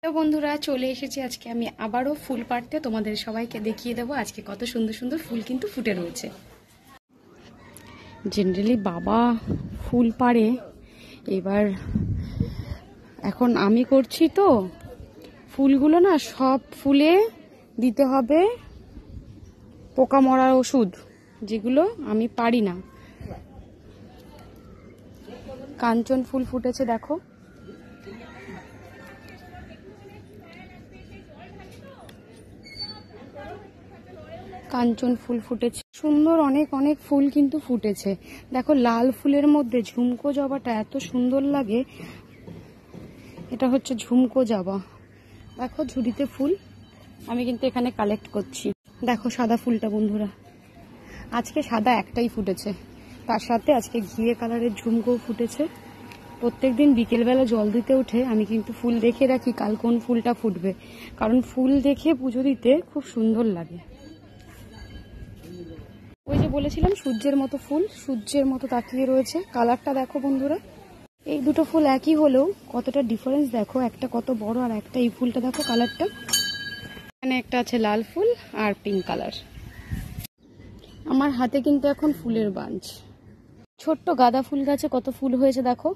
তো বন্ধুরা চলে এসেছি আজকে আমি আবারও ফুল পাড়তে, তোমাদের সবাইকে দেখিয়ে দেবো আজকে কত সুন্দর সুন্দর ফুল কিন্তু ফুটে রয়েছে। জেনারেলি বাবা ফুল পাড়ে, এবার এখন আমি করছি তো ফুলগুলো না সব ফুলে দিতে হবে পোকা মরার ওষুধ, যেগুলো আমি পারি না। কাঞ্চন ফুল ফুটেছে দেখো, কাঞ্চন ফুল ফুটেছে, সুন্দর অনেক অনেক ফুল কিন্তু ফুটেছে। দেখো লাল ফুলের মধ্যে ঝুমকো জবাটা এত সুন্দর লাগে, এটা হচ্ছে ঝুমকো জবা। দেখো ঝুড়িতে ফুল, আমি কিন্তু এখানে কালেক্ট করছি। দেখো সাদা ফুলটা বন্ধুরা, আজকে সাদা একটাই ফুটেছে, তার সাথে আজকে ঘিয়ে কালারের ঝুমকো ফুটেছে। প্রত্যেকদিন বিকেলবেলা জল দিতে উঠে আমি কিন্তু ফুল দেখে রাখি কাল কোন ফুলটা ফুটবে, কারণ ফুল দেখে পুজো দিতে খুব সুন্দর লাগে। ওই যে বলেছিলাম সূর্যের মতো ফুল, সূর্যের মতো তাকিয়ে রয়েছে। কালারটা দেখো বন্ধুরা, এই দুটো ফুল একই হলেও কতটা ডিফারেন্স দেখো, একটা কত বড় আর একটা এই ফুলটা দেখো কালারটা। এখানে একটা আছে লাল ফুল আর পিঙ্ক কালার। আমার হাতে কিন্তু এখন ফুলের বাঞ্চ। ছোট্ট গাঁদা ফুল গাছে কত ফুল হয়েছে দেখো।